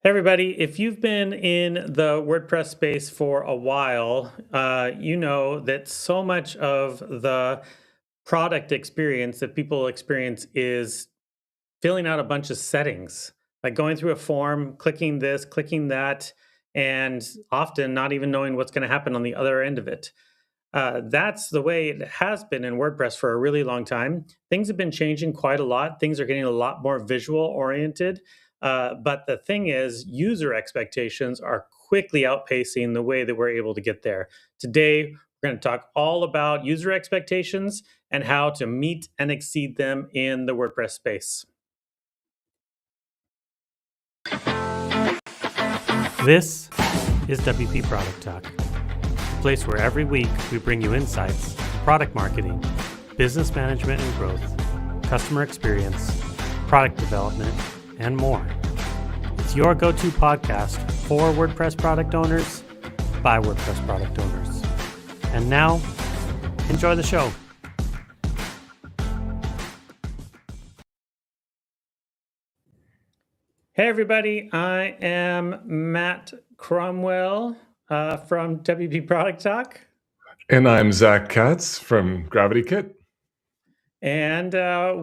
Hey everybody, if you've been in the WordPress space for a while, you know that so much of the product experience that people experience is filling out a bunch of settings, like going through a form, clicking this, clicking that, and often not even knowing what's going to happen on the other end of it. That's the way it has been in WordPress for a really long time. Things have been changing quite a lot. Things are getting a lot more visual oriented. But the thing is, user expectations are quickly outpacing the way that we're able to get there. Today, we're going to talk all about user expectations and how to meet and exceed them in the WordPress space. This is WP Product Talk, a place where every week we bring you insights, product marketing, business management and growth, customer experience, product development, and more. It's your go-to podcast for WordPress product owners by WordPress product owners. And now, enjoy the show. Hey everybody, I am Matt Cromwell from WP Product Talk. And I'm Zack Katz from Gravity Kit. And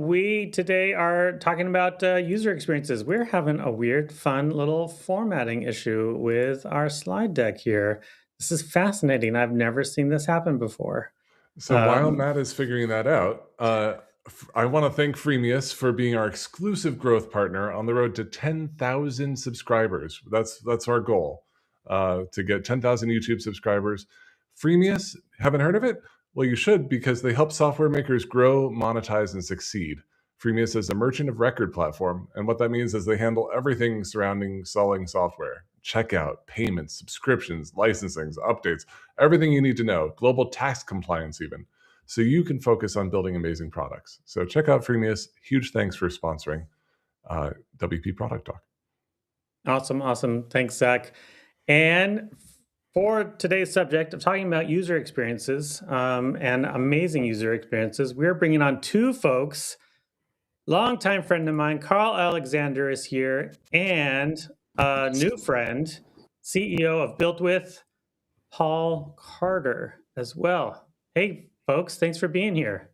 we today are talking about user experiences. We're having a weird, fun little formatting issue with our slide deck here. This is fascinating. I've never seen this happen before. So while Matt is figuring that out, I want to thank Freemius for being our exclusive growth partner on the road to 10,000 subscribers. That's our goal, to get 10,000 YouTube subscribers. Freemius, haven't heard of it? Well, you should, because they help software makers grow, monetize, and succeed. Freemius is a merchant of record platform, and what that means is they handle everything surrounding selling software. Checkout, payments, subscriptions, licensings, updates, everything you need to know, global tax compliance even, so you can focus on building amazing products. So check out Freemius. Huge thanks for sponsoring WP Product Talk. Awesome. Thanks, Zach. And for today's subject of talking about user experiences and amazing user experiences, we're bringing on two folks. Longtime friend of mine, Carl Alexander, is here, and a new friend, CEO of BuiltWith, Paul Carter, as well. Hey, folks, thanks for being here.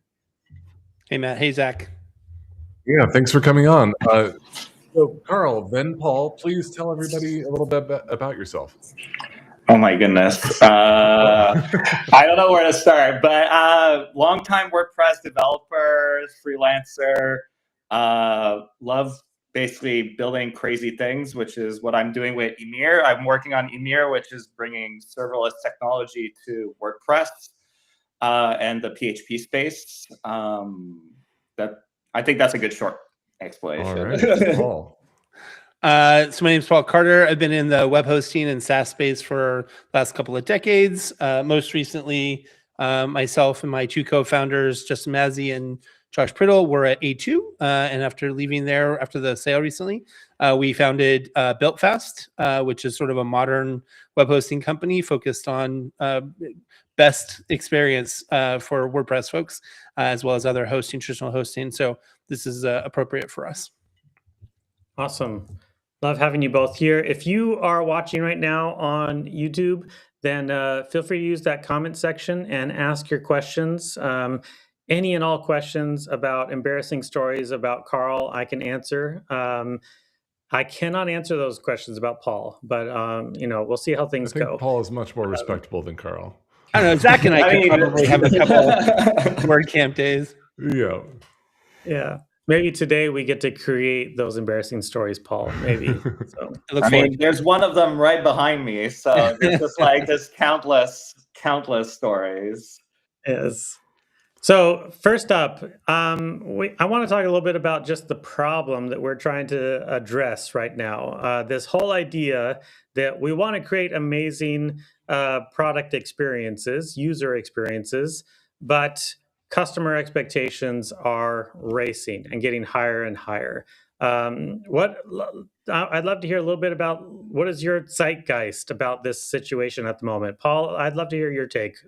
Hey, Matt. Hey, Zach. Yeah, thanks for coming on. So, Carl, then Paul, please tell everybody a little bit about yourself. Oh my goodness. I don't know where to start, but longtime WordPress developer, freelancer, love basically building crazy things, which is what I'm doing with Emir. I'm working on Emir, which is bringing serverless technology to WordPress and the PHP space. I think that's a good short explanation. All right, Paul. So my name's Paul Carter. I've been in the web hosting and SaaS space for the last couple of decades. Most recently, myself and my two co-founders, Justin Mazzi and Josh Priddle, were at A2. And after leaving there, after the sale recently, we founded BuiltFast, which is sort of a modern web hosting company focused on best experience for WordPress folks, as well as other hosting, traditional hosting. So this is appropriate for us. Awesome. Love having you both here. If you are watching right now on YouTube, then feel free to use that comment section and ask your questions. Any and all questions about embarrassing stories about Carl, I can answer. I cannot answer those questions about Paul, but we'll see how things go. Paul is much more respectable than Carl. I don't know. Zach and I could probably have a couple WordCamp days. Yeah. Maybe today we get to create those embarrassing stories, Paul. Maybe. So, there's one of them right behind me. So there's just like this countless stories. Yes. So first up, I want to talk a little bit about just the problem that we're trying to address right now. This whole idea that we want to create amazing product experiences, user experiences, but customer expectations are racing and getting higher and higher. I'd love to hear a little bit about what is your zeitgeist about this situation at the moment. Paul, I'd love to hear your take.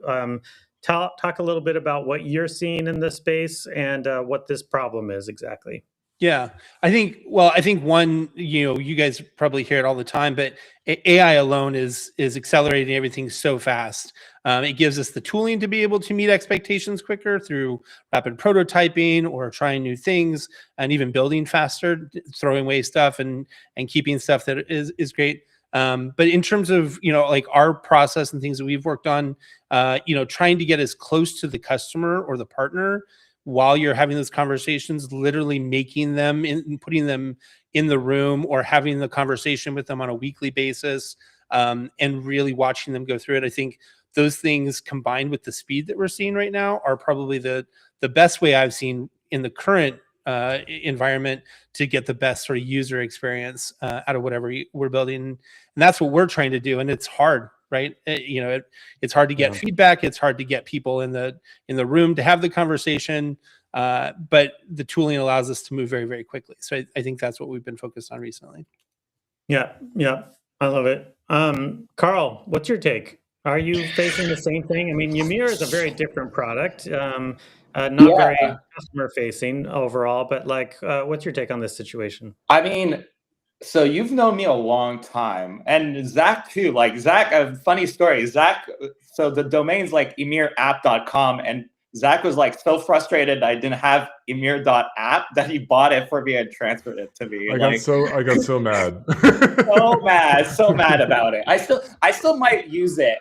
Talk a little bit about what you're seeing in this space and what this problem is exactly. Yeah, I think one, you guys probably hear it all the time, but AI alone is accelerating everything so fast. It gives us the tooling to be able to meet expectations quicker through rapid prototyping or trying new things, and even building faster, throwing away stuff and keeping stuff that is great. But in terms of like our process and things that we've worked on, trying to get as close to the customer or the partner while you're having those conversations, literally making them putting them in the room or having the conversation with them on a weekly basis, and really watching them go through it. I think those things combined with the speed that we're seeing right now are probably the best way I've seen in the current environment to get the best sort of user experience out of whatever we're building. And that's what we're trying to do. And it's hard, right? It's hard to get feedback. It's hard to get people in the room to have the conversation. But the tooling allows us to move very, very quickly. So I think that's what we've been focused on recently. Yeah. I love it. Carl, what's your take? Are you facing the same thing? I mean, Ymir is a very different product, not very customer facing overall, but like, what's your take on this situation? I mean, so you've known me a long time, and Zack too. Like Zack, a funny story. Zack, so the domain's like emirapp.com, and Zack was like so frustrated I didn't have emir.app that he bought it for me and transferred it to me. I got so mad. so mad about it. I still might use it.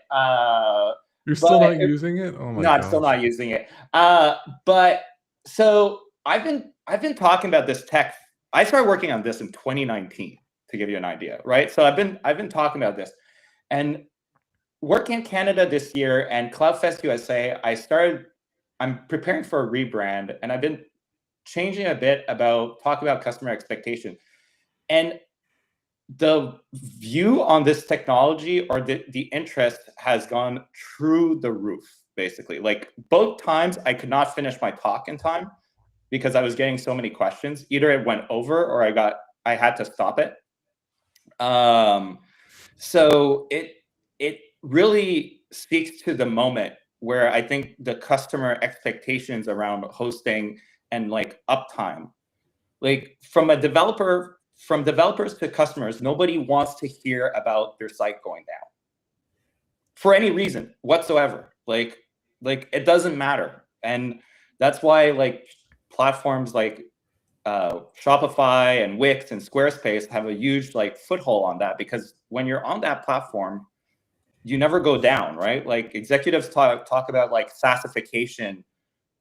You're still not using it? Oh my god. No, I'm still not using it. But so I've been talking about this tech. I started working on this in 2019 to give you an idea, right? So I've been talking about this, and working in Canada this year and CloudFest USA, I'm preparing for a rebrand, and I've been changing a bit about talking about customer expectation. And the view on this technology or the interest has gone through the roof, basically. Like both times I could not finish my talk in time because I was getting so many questions. Either it went over or I had to stop it. So it really speaks to the moment where I think the customer expectations around hosting and like uptime, like from developers to customers, nobody wants to hear about their site going down for any reason whatsoever. Like it doesn't matter. And that's why like platforms like Shopify and Wix and Squarespace have a huge like foothold on that, because when you're on that platform, you never go down, right? Like executives talk about like SaaSification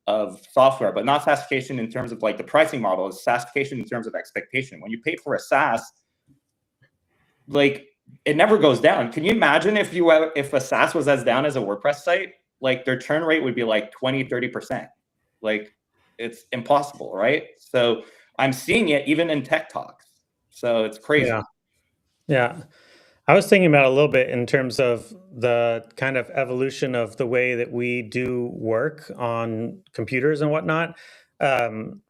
of software, but not SaaSification in terms of like the pricing model, it's SaaSification in terms of expectation. When you pay for a SaaS, like it never goes down. Can you imagine if a SaaS was as down as a WordPress site? Like their churn rate would be like 20-30%. Like it's impossible, right? So I'm seeing it even in tech talks. So it's crazy. Yeah. I was thinking about it a little bit in terms of the kind of evolution of the way that we do work on computers and whatnot. For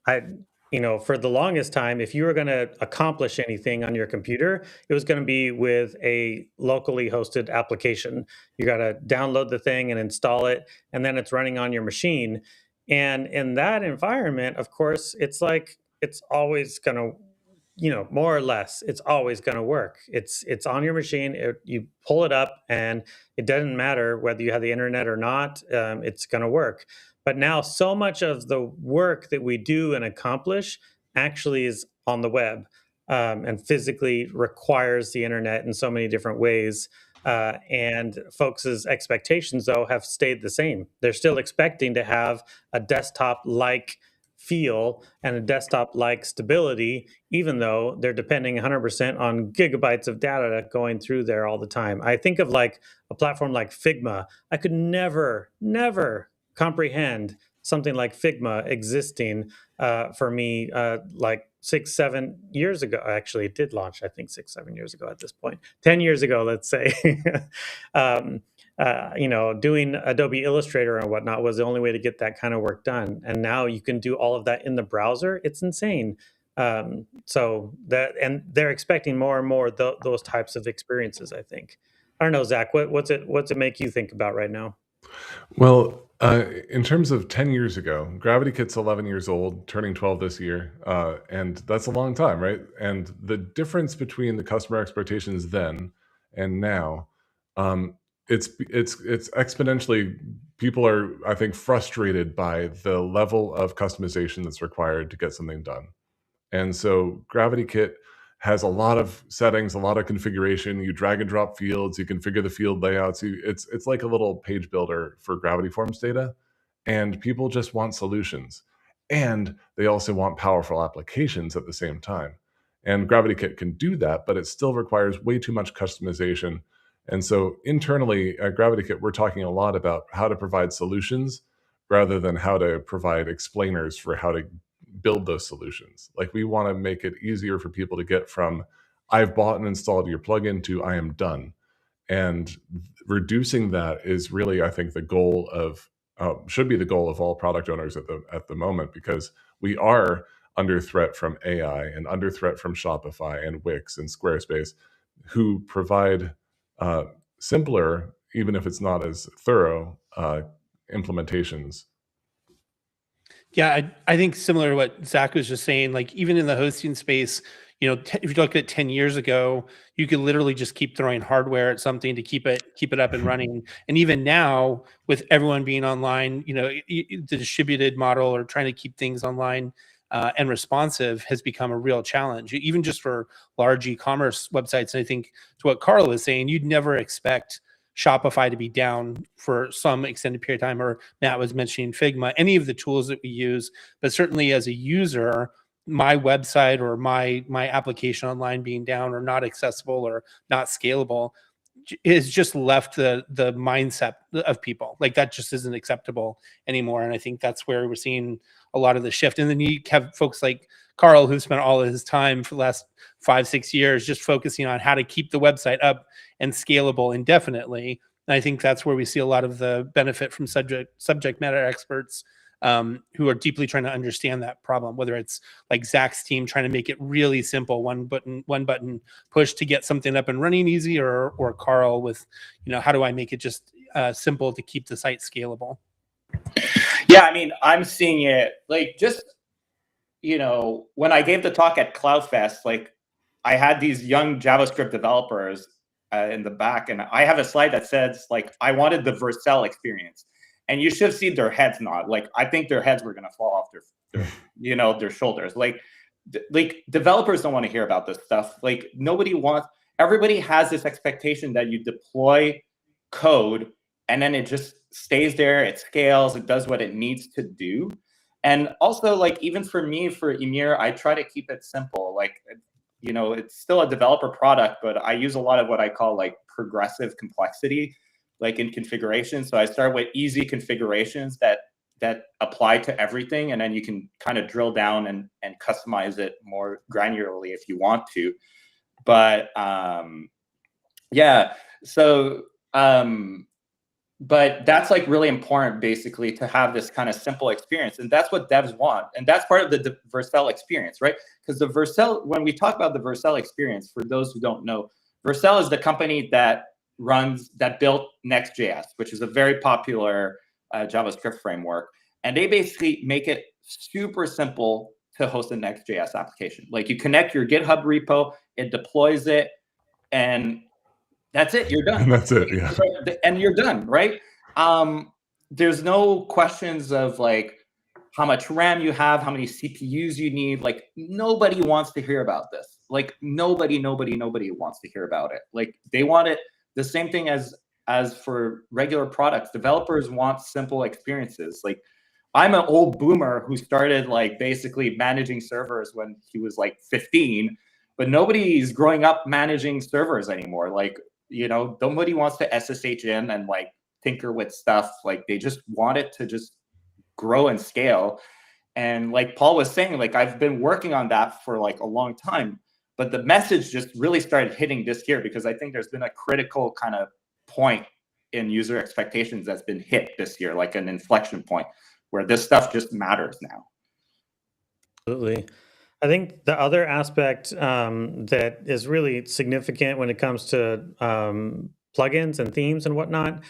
the longest time, if you were going to accomplish anything on your computer, it was going to be with a locally hosted application. You got to download the thing and install it, and then it's running on your machine. And in that environment, of course, it's like it's always going to, more or less, it's always going to work. It's on your machine. You pull it up, and it doesn't matter whether you have the internet or not. It's going to work. But now, so much of the work that we do and accomplish actually is on the web, and physically requires the internet in so many different ways. And folks' expectations, though, have stayed the same. They're still expecting to have a desktop-like feel and a desktop-like stability, even though they're depending 100% on gigabytes of data going through there all the time. I think of like a platform like Figma. I could never comprehend something like Figma existing for me like 6-7 years ago. Actually, it did launch, I think, 6-7 years ago at this point. 10 years ago, let's say. Doing Adobe Illustrator and whatnot was the only way to get that kind of work done. And now you can do all of that in the browser. It's insane. And they're expecting more and more those types of experiences, I think. I don't know, Zach, what's it make you think about right now? Well, In terms of 10 years ago, GravityKit's 11 years old, turning 12 this year, and that's a long time, right? And the difference between the customer expectations then and now, it's exponentially. People are, I think, frustrated by the level of customization that's required to get something done. And so GravityKit has a lot of settings, a lot of configuration. You drag and drop fields, you configure the field layouts. It's like a little page builder for Gravity Forms data. And people just want solutions. And they also want powerful applications at the same time. And GravityKit can do that, but it still requires way too much customization. And so internally at GravityKit, we're talking a lot about how to provide solutions rather than how to provide explainers for how to build those solutions. Like, we want to make it easier for people to get from I've bought and installed your plugin to I am done. And reducing that is really, I think, the goal of should be the goal of all product owners at the moment, because we are under threat from AI and under threat from Shopify and Wix and Squarespace, who provide simpler, even if it's not as thorough, implementations. Yeah, I think similar to what Zach was just saying, like even in the hosting space, if you look at 10 years ago, you could literally just keep throwing hardware at something to keep it up and running. And even now, with everyone being online, the distributed model or trying to keep things online and responsive has become a real challenge, even just for large e-commerce websites. And I think to what Carl was saying, you'd never expect Shopify to be down for some extended period of time, or Matt was mentioning Figma, any of the tools that we use. But certainly as a user, my website or my application online being down or not accessible or not scalable is just left the mindset of people. Like, that just isn't acceptable anymore. And I think that's where we're seeing a lot of the shift. And then you have folks like Carl, who spent all of his time for the last 5-6 years just focusing on how to keep the website up and scalable indefinitely. And I think that's where we see a lot of the benefit from subject matter experts who are deeply trying to understand that problem, whether it's like Zach's team trying to make it really simple, one button push to get something up and running easy, or Carl with, how do I make it just simple to keep the site scalable? Yeah, I mean, I'm seeing it like just, when I gave the talk at CloudFest, like I had these young JavaScript developers in the back, and I have a slide that says like I wanted the Vercel experience, and you should see their heads nod. Like, I think their heads were gonna fall off their shoulders. Like developers don't want to hear about this stuff. Like, everybody has this expectation that you deploy code and then it just stays there, it scales, it does what it needs to do. And also, like, even for me, for Emir, I try to keep it simple. Like, it's still a developer product, but I use a lot of what I call like progressive complexity, like in configuration. So I start with easy configurations that apply to everything, and then you can kind of drill down and customize it more granularly if you want to. But yeah, so but that's like really important, basically, to have this kind of simple experience. And that's what devs want. And that's part of the Vercel experience, right? Because when we talk about the Vercel experience, for those who don't know, Vercel is the company that built Next.js, which is a very popular JavaScript framework. And they basically make it super simple to host a Next.js application. Like, you connect your GitHub repo, it deploys it, and that's it. You're done. And that's it. Yeah. And you're done, right? There's no questions of like how much RAM you have, how many CPUs you need. Like, nobody wants to hear about this. Like, nobody wants to hear about it. Like, they want it the same thing as for regular products. Developers want simple experiences. Like, I'm an old boomer who started like basically managing servers when he was like 15, but nobody's growing up managing servers anymore. Like, nobody wants to SSH in and like tinker with stuff. Like, they just want it to just grow and scale. And like Paul was saying, like, I've been working on that for like a long time, but the message just really started hitting this year, because I think there's been a critical kind of point in user expectations that's been hit this year, like an inflection point where this stuff just matters now. Absolutely. I think the other aspect that is really significant when it comes to plugins and themes and whatnot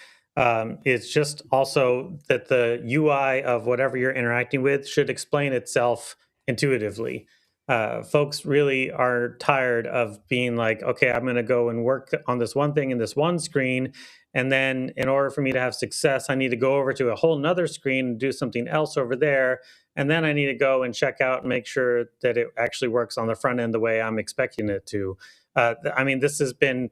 It's just also that the UI of whatever you're interacting with should explain itself intuitively. Folks really are tired of being like, okay, I'm going to go and work on this one thing in this one screen. And then in order for me to have success, I need to go over to a whole nother screen and do something else over there. And then I need to go and check out and make sure that it actually works on the front end the way I'm expecting it to. I mean, this has been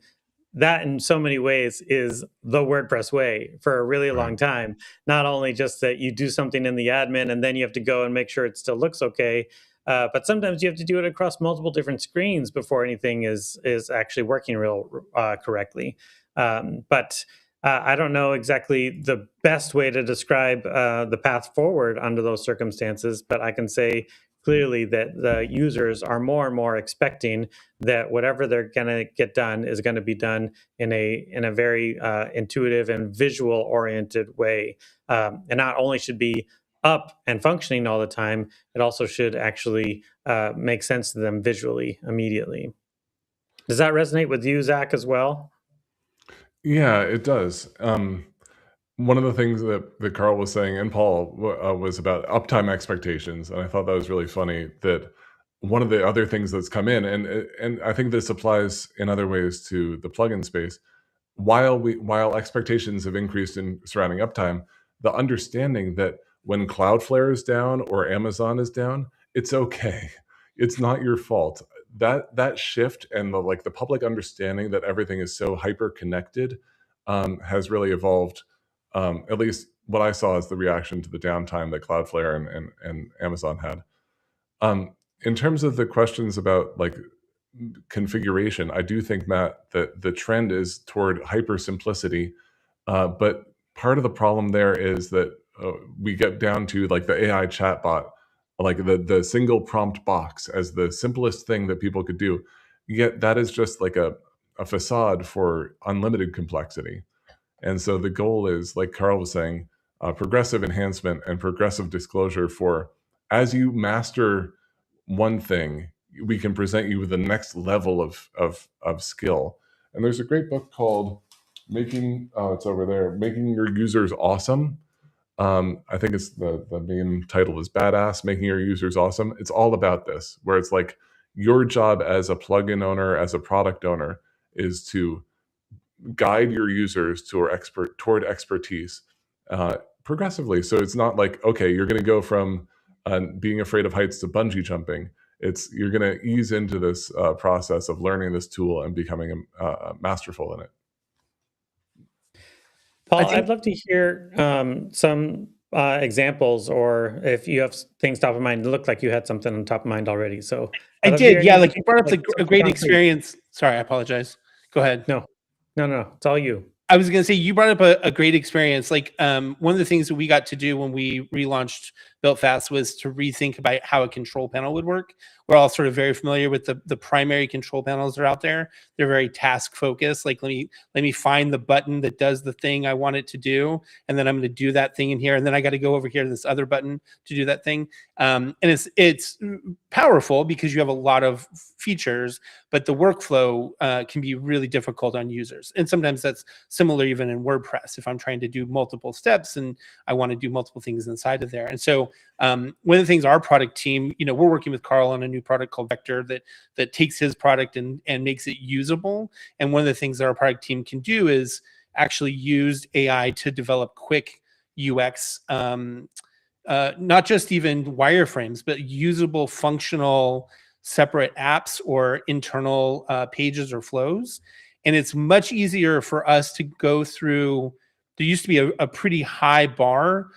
that in so many ways is the WordPress way for a really long time. Not only just that you do something in the admin and then you have to go and make sure it still looks okay, but sometimes you have to do it across multiple different screens before anything is actually working real correctly. But I don't know exactly the best way to describe the path forward under those circumstances, but I can say clearly that the users are more and more expecting that whatever they're going to get done is going to be done in a very intuitive and visual oriented way, and not only should be up and functioning all the time, it also should actually make sense to them visually immediately. Does that resonate with you, Zach, as well? Yeah, it does. One of the things that Carl was saying and Paul was about uptime expectations, and I thought that was really funny. That one of the other things that's come in, and I think this applies in other ways to the plugin space. While expectations have increased in surrounding uptime, the understanding that when Cloudflare is down or Amazon is down, it's okay. It's not your fault. That shift and the public understanding that everything is so hyper connected has really evolved. At least what I saw as the reaction to the downtime that Cloudflare and Amazon had. In terms of the questions about configuration, I do think, Matt, that the trend is toward hyper simplicity, but part of the problem there is that we get down to the AI chatbot, the single prompt box as the simplest thing that people could do. Yet that is just a facade for unlimited complexity. And so the goal is, like Carl was saying, progressive enhancement and progressive disclosure for as you master one thing, we can present you with the next level of skill. And there's a great book called it's over there, Making Your Users Awesome. I think it's the main title is Badass, Making Your Users Awesome. It's all about this, where it's like your job as a plugin owner, as a product owner, is to guide your users toward expertise progressively. So it's not like, okay, you're going to go from being afraid of heights to bungee jumping. You're going to ease into this process of learning this tool and becoming masterful in it. Paul, I'd love to hear some examples, or if you have things top of mind. It looked like you had something on top of mind already. So I did, yeah. You brought up a great experience. Sorry, I apologize. Go ahead. No, it's all you. I was going to say, you brought up a great experience. One of the things that we got to do when we relaunched BuiltFast was to rethink about how a control panel would work. We're all sort of very familiar with the primary control panels that are out there. They're very task focused. Let me find the button that does the thing I want it to do, and then I'm going to do that thing in here, and then I got to go over here to this other button to do that thing. And it's powerful because you have a lot of features, but the workflow can be really difficult on users. And sometimes that's similar even in WordPress. If I'm trying to do multiple steps and I want to do multiple things inside of there. And so one of the things our product team, we're working with Carl on a new product called Vector that takes his product and makes it usable. And one of the things that our product team can do is actually use AI to develop quick UX, not just even wireframes, but usable, functional, separate apps or internal pages or flows. And it's much easier for us to go through. There used to be a pretty high bar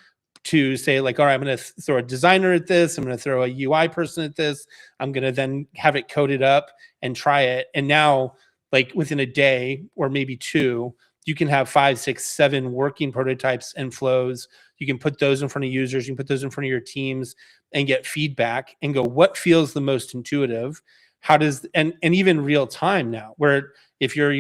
to say, like, all right, I'm going to throw a designer at this. I'm going to throw a UI person at this. I'm going to then have it coded up and try it. And now, like within a day or maybe two, you can have 5, 6, 7 working prototypes and flows. You can put those in front of users. You can put those in front of your teams and get feedback and go, what feels the most intuitive? How does, and even real time now, where if you're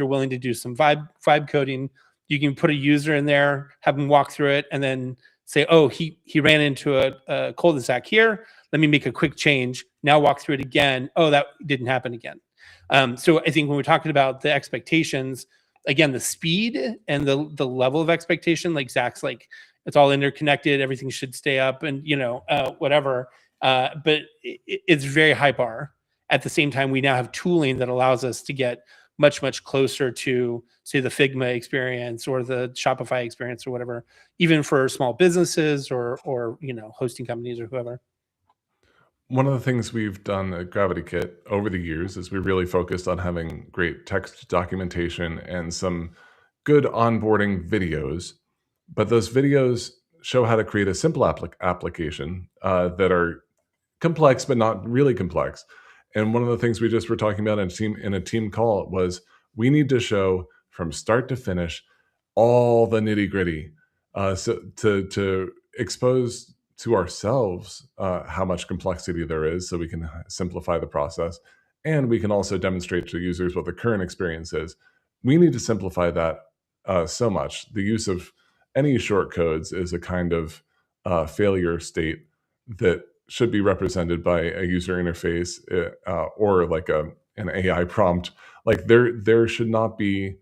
willing to do some vibe coding, you can put a user in there, have them walk through it, and then say, oh, he ran into a cul-de-sac here. Let me make a quick change. Now walk through it again. Oh, that didn't happen again. So I think when we're talking about the expectations, again, the speed and the level of expectation, like Zach's like, it's all interconnected, everything should stay up, and whatever. But it's very high bar. At the same time, we now have tooling that allows us to get much closer to, say, the Figma experience or the Shopify experience or whatever, even for small businesses or hosting companies or whoever. One of the things we've done at GravityKit over the years is we really focused on having great text documentation and some good onboarding videos. But those videos show how to create a simple application that are complex, but not really complex. And one of the things we just were talking about in a team call was we need to show from start to finish all the nitty gritty, so to expose to ourselves how much complexity there is, so we can simplify the process, and we can also demonstrate to users what the current experience is. We need to simplify that so much. The use of any short codes is a kind of failure state that should be represented by a user interface or like an AI prompt. Like there should not be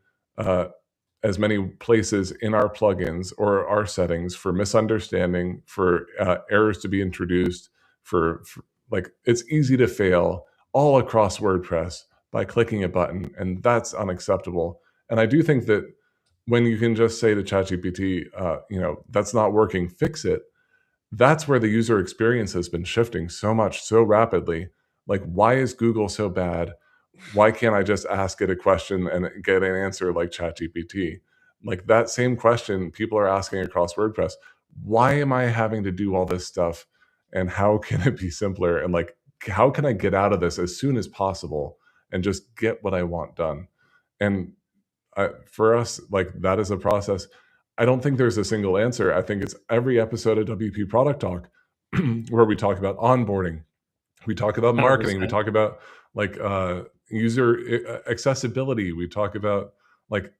as many places in our plugins or our settings for misunderstanding, for errors to be introduced, for like it's easy to fail all across WordPress by clicking a button, and that's unacceptable. And I do think that when you can just say to ChatGPT, that's not working, fix it, that's where the user experience has been shifting so much, so rapidly. Like, why is Google so bad? Why can't I just ask it a question and get an answer like ChatGPT? Like that same question people are asking across WordPress. Why am I having to do all this stuff? And how can it be simpler? And like, how can I get out of this as soon as possible and just get what I want done? And for us, like that is a process. I don't think there's a single answer. I think it's every episode of WP Product Talk where we talk about onboarding, we talk about marketing, 100%. we talk about like user accessibility, we talk about like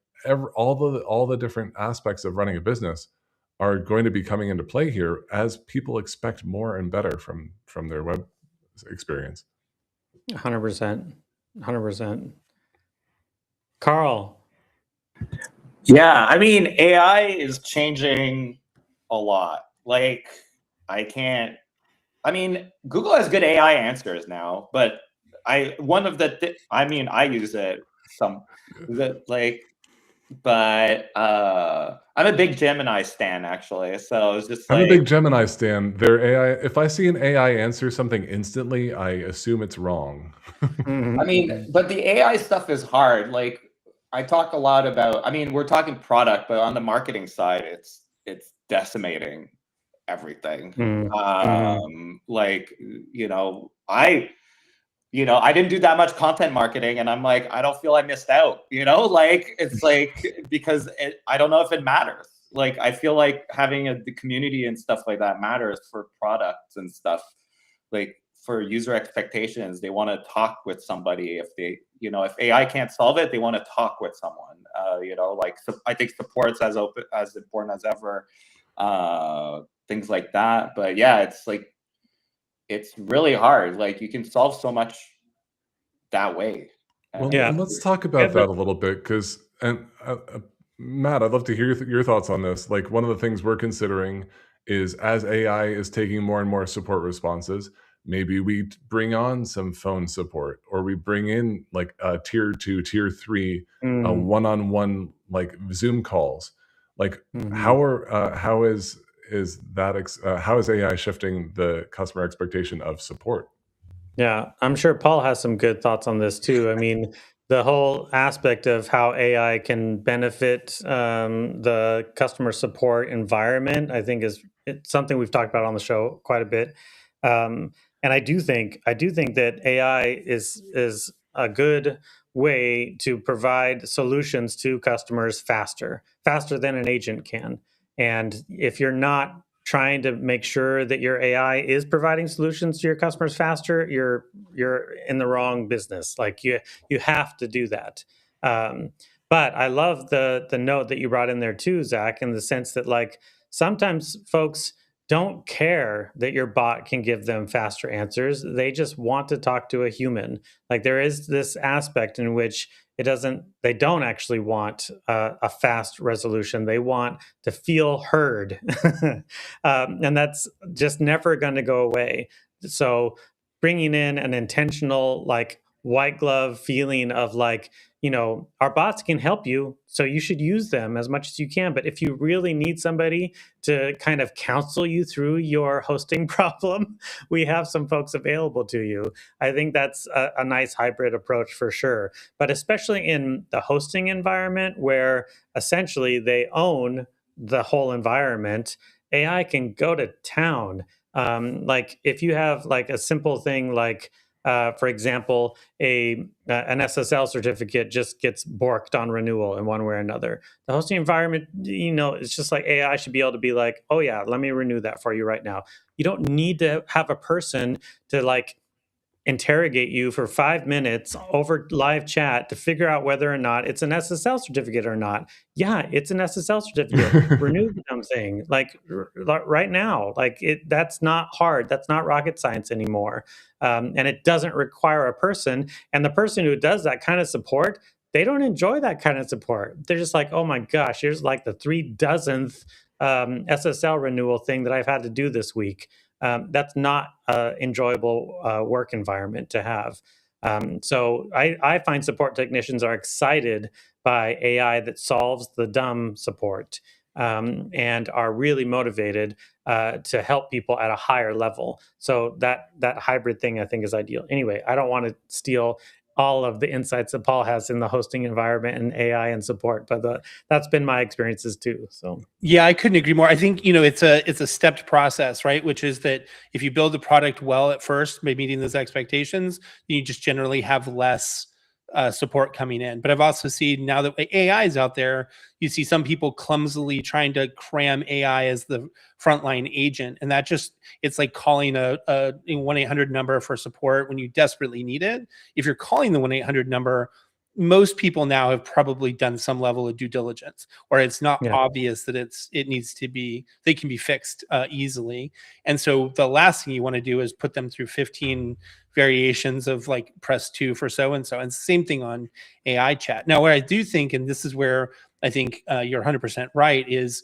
all the different aspects of running a business are going to be coming into play here as people expect more and better from their web experience. 100%. 100%. Carl. Yeah, I mean, AI is changing a lot. Like, Google has good AI answers now, but I use it I'm a big Gemini stan, actually. So it's just I'm a big Gemini stan. Their AI, if I see an AI answer something instantly, I assume it's wrong. I mean, but the AI stuff is hard. Like, I talk a lot about, we're talking product, but on the marketing side, it's decimating everything. I didn't do that much content marketing, and I'm like, I don't feel I missed out, it's like, because I don't know if it matters. Like, I feel like having the community and stuff like that matters for products and stuff. Like, for user expectations, they want to talk with somebody. If if AI can't solve it, they want to talk with someone. I think support's as important as ever. Things like that. But yeah, it's like, it's really hard. Like, you can solve so much that way. Well, yeah. Let's talk about that a little bit, because Matt, I'd love to hear your thoughts on this. Like, one of the things we're considering is, as AI is taking more and more support responses, maybe we bring on some phone support, or we bring in like a tier 2, tier 3, one-on-one like Zoom calls. Like, how is AI shifting the customer expectation of support? Yeah, I'm sure Paul has some good thoughts on this too. I mean, the whole aspect of how AI can benefit the customer support environment, I think it's something we've talked about on the show quite a bit. And I do think that AI is a good way to provide solutions to customers faster than an agent can. And if you're not trying to make sure that your AI is providing solutions to your customers faster, you're in the wrong business. Like, you have to do that. But I love the note that you brought in there too, Zach, in the sense that, like, sometimes folks don't care that your bot can give them faster answers. They just want to talk to a human. Like there is this aspect in which they don't actually want a fast resolution. They want to feel heard. And that's just never going to go away. So bringing in an intentional, like white glove feeling of like, our bots can help you, so you should use them as much as you can. But if you really need somebody to kind of counsel you through your hosting problem, we have some folks available to you. I think that's a nice hybrid approach for sure. But especially in the hosting environment where essentially they own the whole environment, AI can go to town. Like if you have like a simple thing like, for example, an SSL certificate just gets borked on renewal in one way or another. The hosting environment, it's just like AI should be able to be like, oh yeah, let me renew that for you right now. You don't need to have a person to like interrogate you for 5 minutes over live chat to figure out whether or not it's an SSL certificate or not. Yeah, it's an SSL certificate. Renew the damn thing, like right now. Like that's not hard. That's not rocket science anymore, and it doesn't require a person. And the person who does that kind of support, they don't enjoy that kind of support. They're just like, oh my gosh, here's like the 3,000th SSL renewal thing that I've had to do this week. That's not an enjoyable work environment to have. So I find support technicians are excited by AI that solves the dumb support, and are really motivated to help people at a higher level. So that hybrid thing I think is ideal. Anyway, I don't want to steal all of the insights that Paul has in the hosting environment and AI and support, but that's been my experiences too. So yeah, I couldn't agree more. I think it's a stepped process, right? Which is that if you build the product well at first, by meeting those expectations, you just generally have less support coming in. But I've also seen now that AI is out there, you see some people clumsily trying to cram AI as the frontline agent, and that just, it's like calling a 1-800 number for support when you desperately need it. If you're calling the 1-800 number, most people now have probably done some level of due diligence, or it's not obvious that it needs to be, they can be fixed easily. And so the last thing you want to do is put them through 15 variations of like press 2 for so and so. And same thing on AI chat. Now, what I do think, and this is where I think you're 100% right, is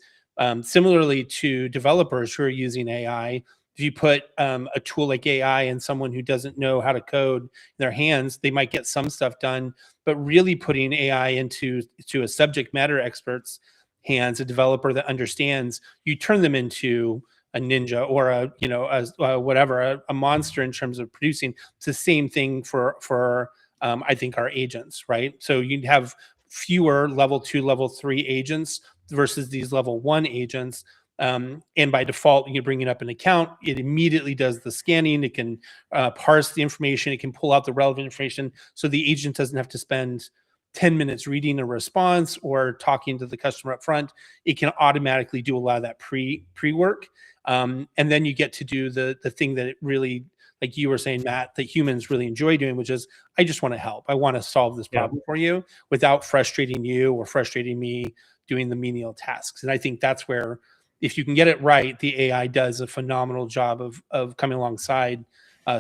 similarly to developers who are using AI, if you put a tool like AI and someone who doesn't know how to code in their hands, they might get some stuff done. But really putting AI into a subject matter expert's hands, a developer that understands, you turn them into a ninja or a monster in terms of producing. It's the same thing for I think our agents, right? So you'd have fewer level 2, level 3 agents versus these level 1 agents. And by default, you bring it up an account, it immediately does the scanning, it can parse the information, it can pull out the relevant information, so the agent doesn't have to spend 10 minutes reading a response or talking to the customer up front. It can automatically do a lot of that pre-work. And then you get to do the thing that it really, like you were saying, Matt, that humans really enjoy doing, which is, I just want to help. I want to solve this problem for you without frustrating you or frustrating me doing the menial tasks. And I think that's where, if you can get it right, the AI does a phenomenal job of coming alongside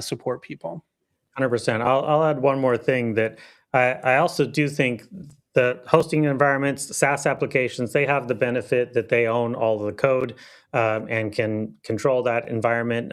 support people. 100%. I'll add one more thing, that I also do think the hosting environments, SaaS applications, they have the benefit that they own all of the code and can control that environment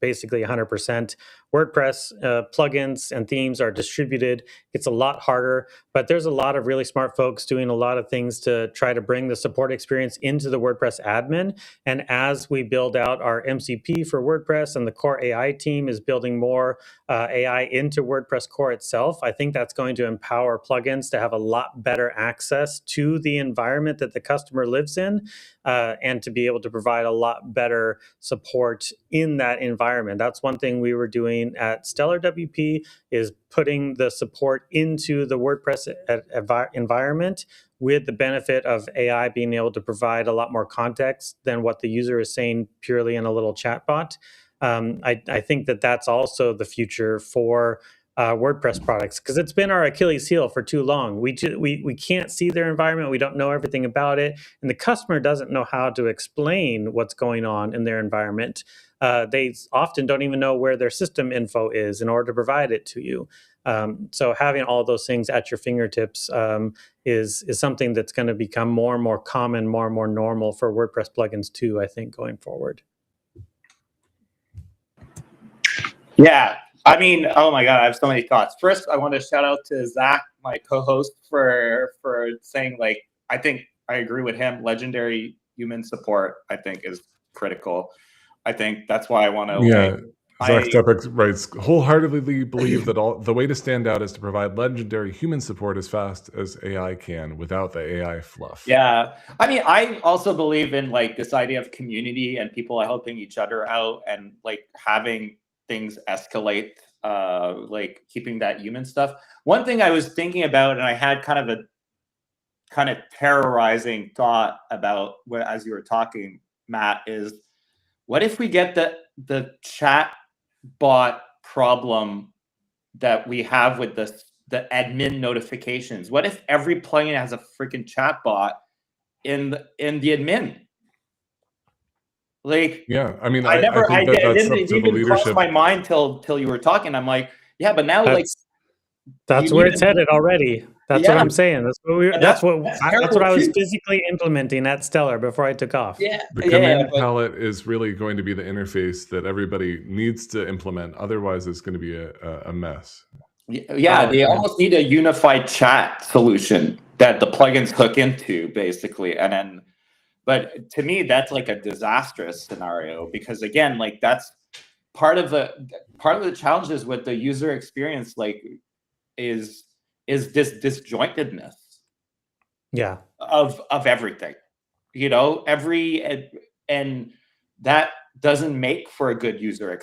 basically 100%. WordPress plugins and themes are distributed. It's a lot harder, but there's a lot of really smart folks doing a lot of things to try to bring the support experience into the WordPress admin. And as we build out our MCP for WordPress and the core AI team is building more AI into WordPress core itself, I think that's going to empower plugins to have a lot better access to the environment that the customer lives in, and to be able to provide a lot better support in that environment. That's one thing we were doing at Stellar WP, is putting the support into the WordPress environment with the benefit of AI being able to provide a lot more context than what the user is saying purely in a little chatbot. I think that that's also the future for WordPress products, because it's been our Achilles heel for too long. We can't see their environment. We don't know everything about it, and the customer doesn't know how to explain what's going on in their environment. They often don't even know where their system info is in order to provide it to you. So having all those things at your fingertips is something that's going to become more and more common, more and more normal for WordPress plugins too, I think, going forward. Yeah. I mean, oh my God, I have so many thoughts. First, I want to shout out to Zack, my co-host, for saying, like, I think I agree with him. Legendary human support, I think, is critical. I think that's why I want to. Yeah. Zack Stepek writes, wholeheartedly believe that the way to stand out is to provide legendary human support as fast as AI can without the AI fluff. Yeah. I mean, I also believe in like this idea of community and people helping each other out and like having things escalate, like keeping that human stuff. One thing I was thinking about, and I had kind of terrorizing thought about as you were talking, Matt, is what if we get the chat bot problem that we have with the admin notifications? What if every plugin has a freaking chat bot in the admin? Like, yeah, I mean, I think that's up to the even leadership. cross my mind till you were talking. I'm like, yeah, but now that's where it's headed already. That's what I'm saying. That's what I was physically implementing at Stellar before I took off. Yeah, the command palette is really going to be the interface that everybody needs to implement. Otherwise, it's going to be a mess. Yeah, they almost need a unified chat solution that the plugins hook into, basically, and then. But to me, that's like a disastrous scenario because, again, like that's part of the challenges with the user experience, like is this disjointedness, yeah, of everything, you know, and that doesn't make for a good user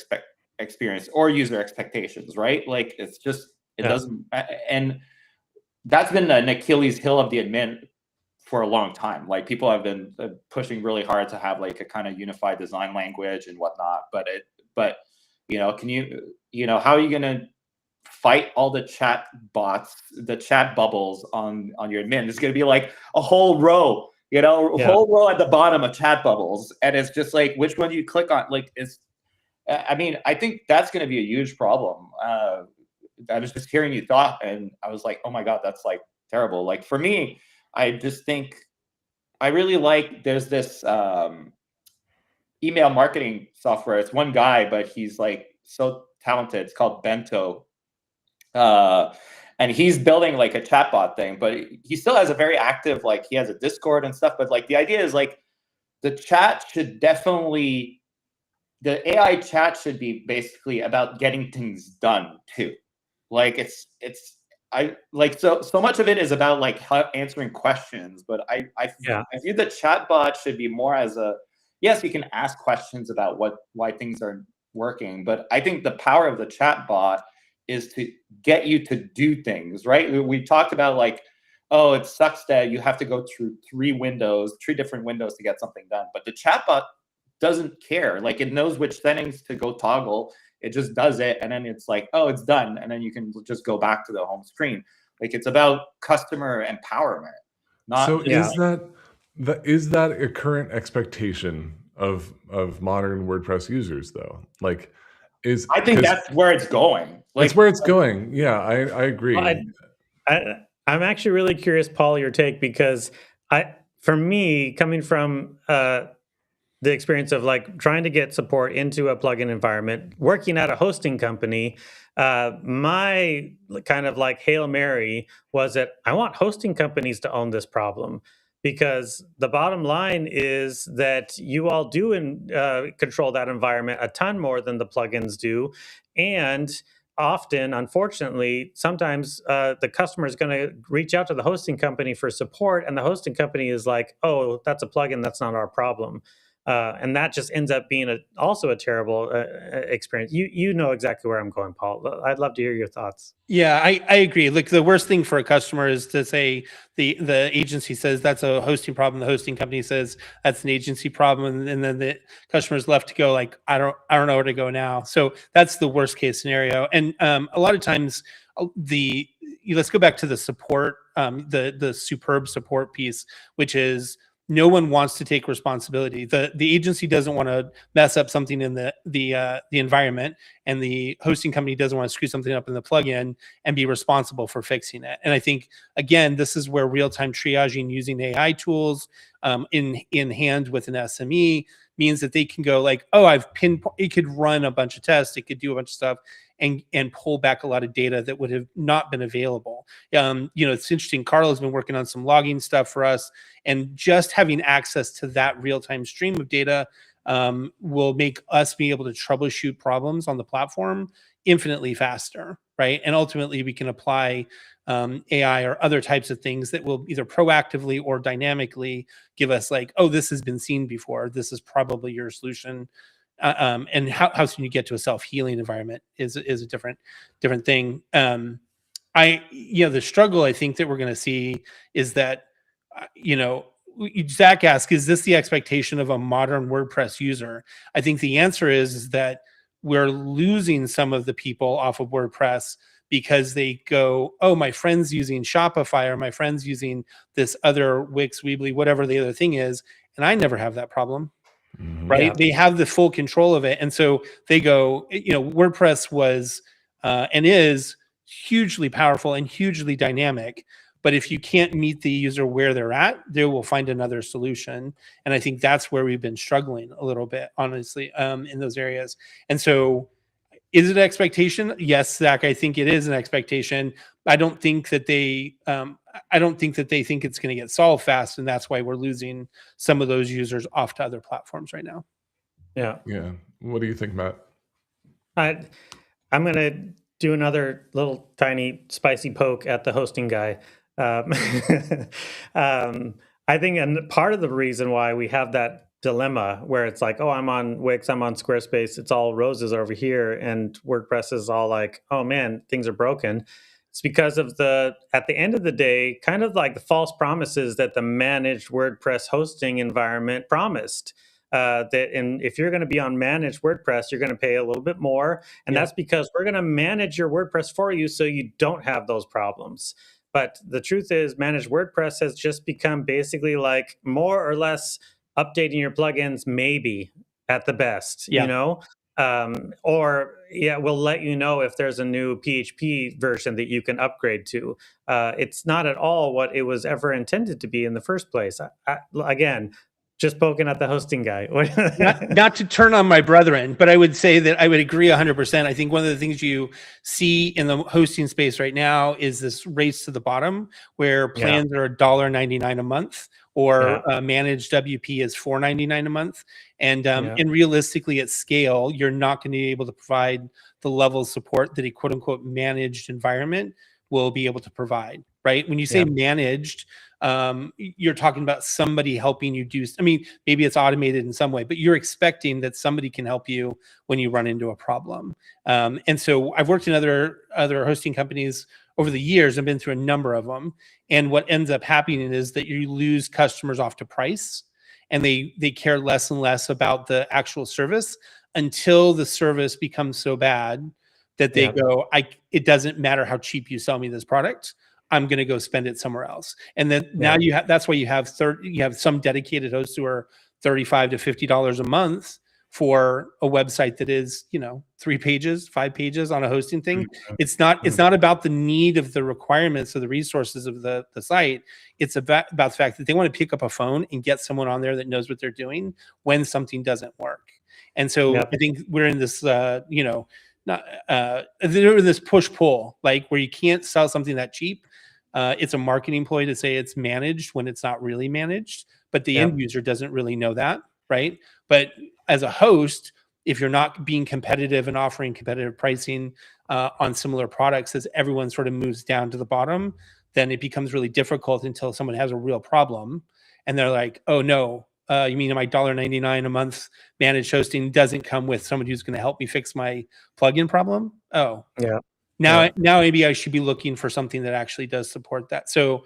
experience or user expectations, right? Like it's just doesn't, and that's been an Achilles heel of the admin for a long time. Like people have been pushing really hard to have like a kind of unified design language and whatnot. But you know, how are you going to fight all the chat bots, the chat bubbles on your admin? It's going to be like a whole row, whole row at the bottom of chat bubbles. And it's just like, which one do you click on? Like I mean, I think that's going to be a huge problem. I was just hearing you talk and I was like, oh my God, that's like terrible. Like for me, I just think I really like there's this email marketing software. It's one guy, but he's like so talented. It's called Bento. And he's building like a chatbot thing, but he still has a very active, like he has a Discord and stuff. But like the idea is like the chat should definitely, the AI chat should be basically about getting things done too. Like I like so much of it is about like answering questions, but I view the chatbot should be more as yes, you can ask questions about why things are working, but I think the power of the chatbot is to get you to do things, right? We talked about like, oh, it sucks that you have to go through three different windows to get something done, but the chatbot doesn't care. Like it knows which settings to go toggle. It just does it, and then it's like, oh, it's done, and then you can just go back to the home screen. Like it's about customer empowerment. Is that a current expectation of modern WordPress users though? Like, I think that's where it's going. That's where it's going. Yeah, I agree. Well, I'm actually really curious, Paul, your take, because for me, coming from the experience of like trying to get support into a plugin environment, working at a hosting company, my kind of like Hail Mary was that I want hosting companies to own this problem, because the bottom line is that you all do control that environment a ton more than the plugins do. And often, unfortunately, sometimes the customer is going to reach out to the hosting company for support, and the hosting company is like, oh, that's a plugin, that's not our problem. and that just ends up being also a terrible experience. You know exactly where I'm going, Paul. I'd love to hear your thoughts. Yeah, I agree. Like the worst thing for a customer is to say the agency says that's a hosting problem. The hosting company says that's an agency problem, and then the customer's left to go like, I don't know where to go now. So that's the worst case scenario. And a lot of times let's go back to the support, the superb support piece, which is no one wants to take responsibility. The agency doesn't want to mess up something in the environment, and the hosting company doesn't want to screw something up in the plugin and be responsible for fixing it. And I think again, this is where real-time triaging using AI tools in hand with an SME means that they can go like, oh, it could run a bunch of tests, it could do a bunch of stuff, and pull back a lot of data that would have not been available. It's interesting. Carl has been working on some logging stuff for us, and just having access to that real-time stream of data will make us be able to troubleshoot problems on the platform infinitely faster, right? And ultimately, we can apply AI or other types of things that will either proactively or dynamically give us like, oh, this has been seen before. This is probably your solution. And how soon you get to a self-healing environment is a different thing. The struggle I think that we're going to see is that, Zack asked, is this the expectation of a modern WordPress user? I think the answer is that we're losing some of the people off of WordPress because they go, oh, my friend's using Shopify, or my friend's using this other Wix, Weebly, whatever the other thing is, and I never have that problem. Right? Yeah. They have the full control of it. And so they go, WordPress was and is hugely powerful and hugely dynamic. But if you can't meet the user where they're at, they will find another solution. And I think that's where we've been struggling a little bit, honestly, in those areas. And so is it an expectation? Yes, Zach, I think it is an expectation. I don't think that they think it's going to get solved fast, and that's why we're losing some of those users off to other platforms right now. Yeah. What do you think, Matt? I'm going to do another little tiny spicy poke at the hosting guy. I think, and part of the reason why we have that dilemma where it's like, oh, I'm on Wix, I'm on Squarespace, it's all roses over here, and WordPress is all like, oh man, things are broken. It's because of at the end of the day, kind of like the false promises that the managed WordPress hosting environment promised. If you're going to be on managed WordPress, you're going to pay a little bit more. And that's because we're going to manage your WordPress for you so you don't have those problems. But the truth is, managed WordPress has just become basically like more or less updating your plugins, maybe at the best, we'll let you know if there's a new PHP version that you can upgrade to. It's not at all what it was ever intended to be in the first place. Again, just poking at the hosting guy. not to turn on my brethren, but I would say that I would agree 100%. I think one of the things you see in the hosting space right now is this race to the bottom, where plans are $1.99 a month, or managed WP is $4.99 a month. And and realistically, at scale, you're not going to be able to provide the level of support that a quote unquote managed environment will be able to provide. Right? When you say managed, you're talking about somebody helping you do. I mean, maybe it's automated in some way, but you're expecting that somebody can help you when you run into a problem. And so I've worked in other hosting companies over the years. I've been through a number of them, and what ends up happening is that you lose customers off to price, and they care less and less about the actual service until the service becomes so bad that they go, it doesn't matter how cheap you sell me this product, I'm going to go spend it somewhere else. And then now that's why you have some dedicated hosts who are $35 to $50 a month for a website that is, 3 pages, 5 pages on a hosting thing. It's not about the need of the requirements of the resources of the site. It's about the fact that they want to pick up a phone and get someone on there that knows what they're doing when something doesn't work. And so I think we're in this, they're in this push-pull, like where you can't sell something that cheap. It's a marketing ploy to say it's managed when it's not really managed, but the end user doesn't really know that, right? But as a host, if you're not being competitive and offering competitive pricing on similar products as everyone sort of moves down to the bottom, then it becomes really difficult until someone has a real problem and they're like, oh no, You mean my $1.99 a month managed hosting doesn't come with someone who's going to help me fix my plugin problem? Oh, Yeah. now maybe I should be looking for something that actually does support that. So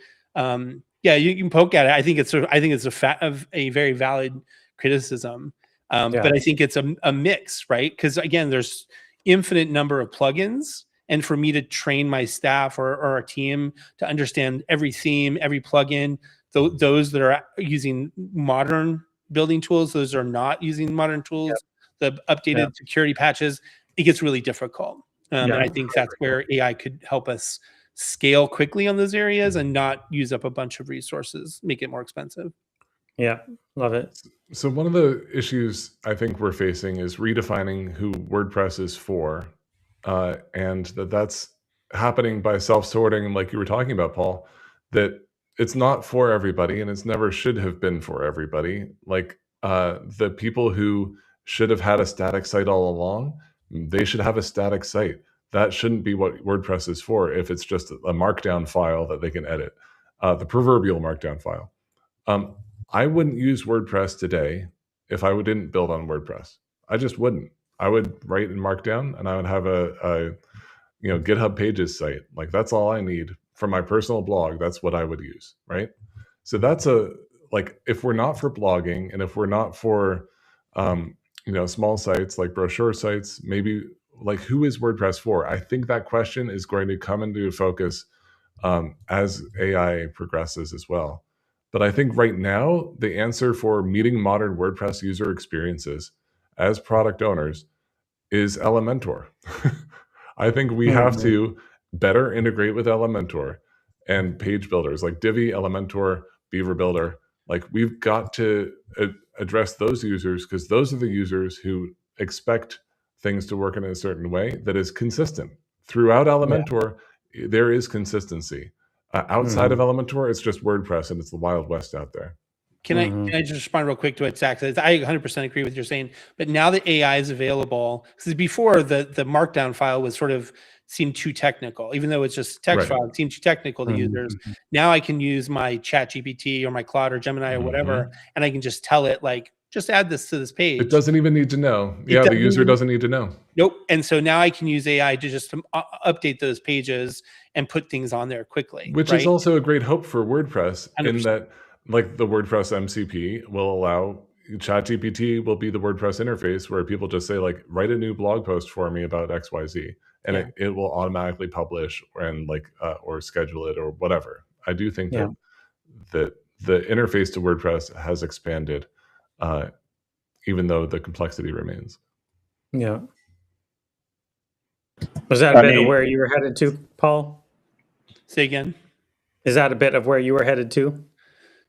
yeah, you can poke at it. I think it's a very valid criticism. But I think it's a mix, right? Because again, there's infinite number of plugins, and for me to train my staff or our team to understand every theme, every plugin, those that are using modern building tools, those are not using modern tools, the updated security patches, it gets really difficult. And I think that's where AI could help us scale quickly on those areas and not use up a bunch of resources, make it more expensive. Yeah, love it. So one of the issues I think we're facing is redefining who WordPress is for, and that's happening by self-sorting, like you were talking about, Paul, that it's not for everybody, and it's never should have been for everybody. Like the people who should have had a static site all along, they should have a static site. That shouldn't be what WordPress is for if it's just a markdown file that they can edit, the proverbial markdown file. I wouldn't use WordPress today if I didn't build on WordPress. I just wouldn't. I would write in Markdown, and I would have a GitHub Pages site. Like that's all I need for my personal blog. That's what I would use, right? So that's if we're not for blogging, and if we're not for small sites like brochure sites, maybe like who is WordPress for? I think that question is going to come into focus as AI progresses as well. But I think right now, the answer for meeting modern WordPress user experiences as product owners is Elementor. I think we have to better integrate with Elementor and page builders like Divi, Elementor, Beaver Builder. Like we've got to address those users, because those are the users who expect things to work in a certain way that is consistent. Throughout Elementor, there is consistency. Outside of Elementor, it's just WordPress, and it's the Wild West out there. Can I just respond real quick to what Zack says? I 100% agree with what you're saying. But now that AI is available, because before the Markdown file was sort of seemed too technical, even though it's just text file, it seemed too technical to users. Now I can use my ChatGPT or my Claude or Gemini or whatever, and I can just tell it like, just add this to this page. It doesn't even need to know. Yeah, the user doesn't need to know. Nope. And so now I can use AI to just update those pages and put things on there quickly. Which is also a great hope for WordPress 100%. In that, like the WordPress MCP will allow ChatGPT will be the WordPress interface where people just say like, write a new blog post for me about XYZ, and it will automatically publish and or schedule it or whatever. I do think that the interface to WordPress has expanded. Even though the complexity remains. Yeah. Was that a bit of where you were headed to, Paul? Say again. Is that a bit of where you were headed to?